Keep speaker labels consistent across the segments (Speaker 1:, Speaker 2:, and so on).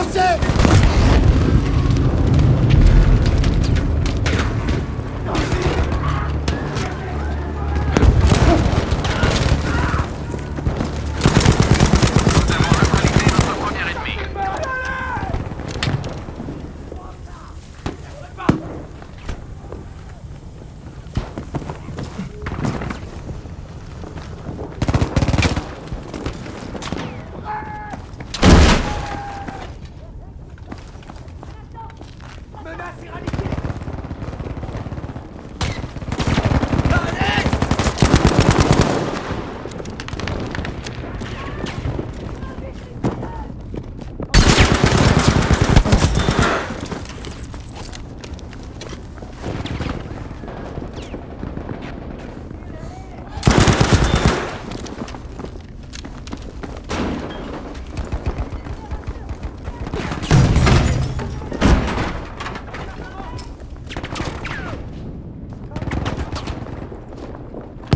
Speaker 1: Avancez!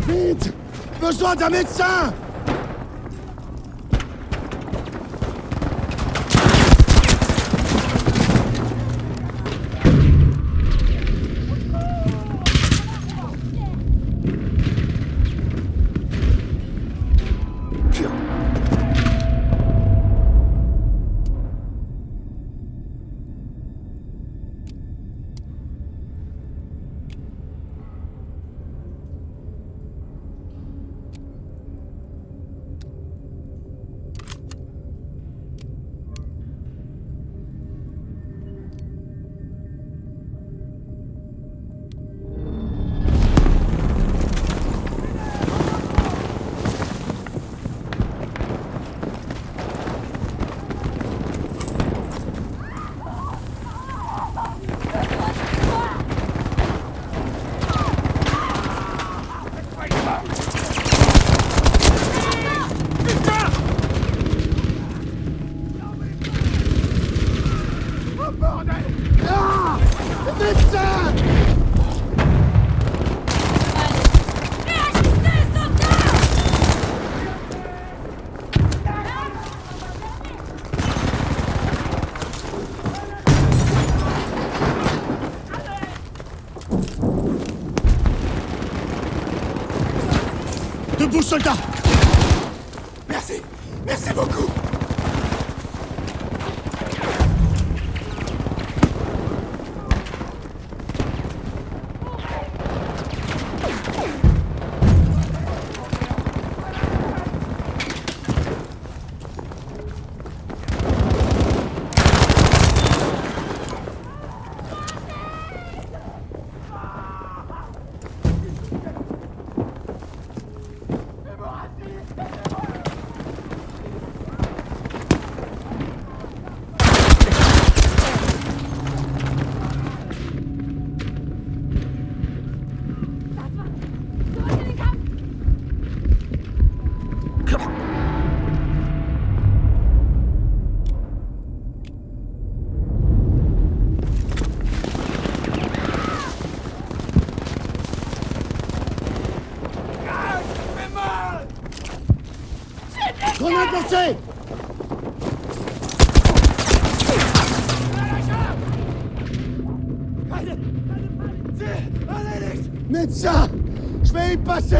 Speaker 1: Vite! Besoin d'un médecin! Ah! Médecin! Debout, soldat!
Speaker 2: Merci, merci beaucoup.
Speaker 1: Grenade lancée! Médecin! Je vais y passer!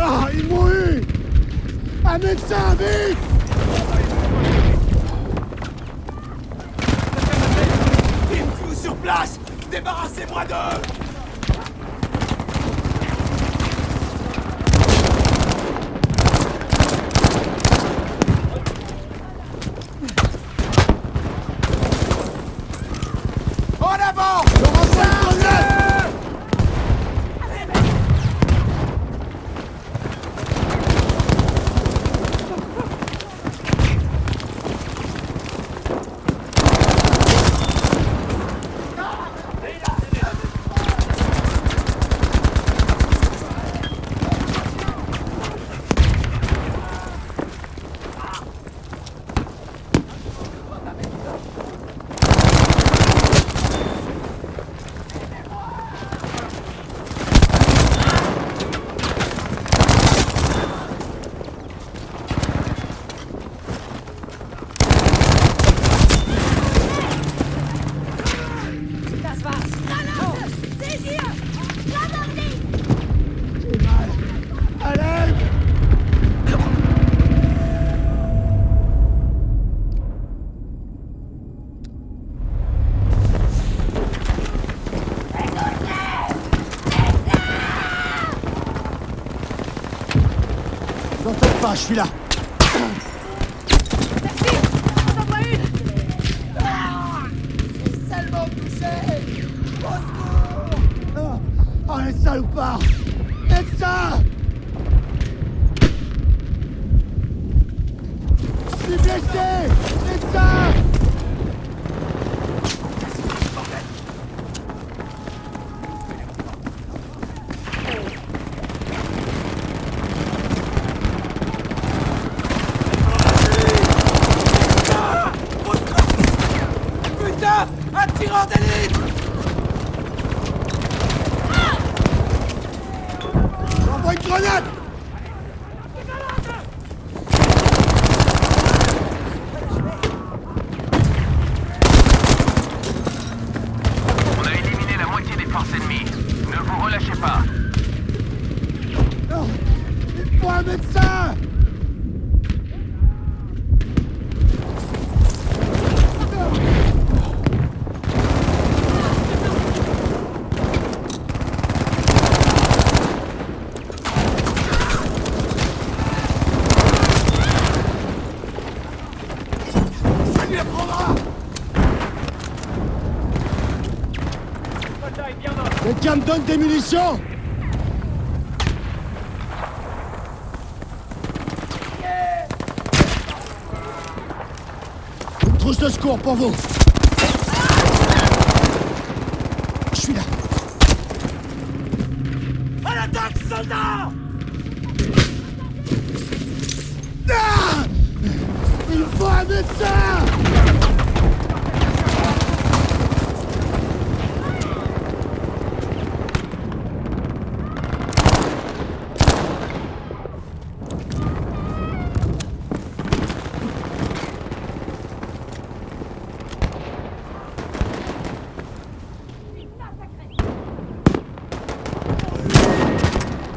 Speaker 1: Ah, ils m'ont eu! Un médecin, vite!
Speaker 2: Team Crew sur place! Débarrassez-moi d'eux!
Speaker 1: N'en faites pas, je suis là.
Speaker 3: Merci. J'en envoie une.
Speaker 2: Seulement touché. Au secours.
Speaker 1: Oh, les salopards! Médecin! Je suis blessé! Médecin!
Speaker 2: Putain, un tireur d'élite.
Speaker 1: J'envoie une grenade!
Speaker 4: On a éliminé la moitié des forces ennemies. Ne vous relâchez pas.
Speaker 1: Non! Il faut un médecin!
Speaker 2: Ça lui apprendra.
Speaker 1: Quelqu'un me donne des munitions? Une trousse de secours pour vous! Je suis là!
Speaker 2: À l'attaque, soldats.
Speaker 1: Ah! Il faut un médecin!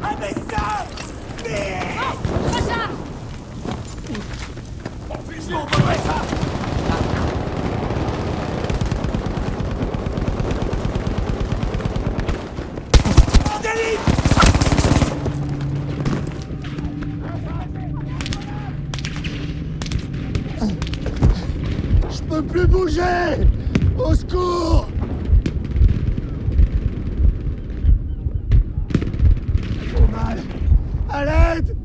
Speaker 2: Un médecin.
Speaker 3: Recharge.
Speaker 2: Mon fusion, on peut ça. En d'élite.
Speaker 1: Je peux plus bouger! Au secours! J'ai mal! À l'aide!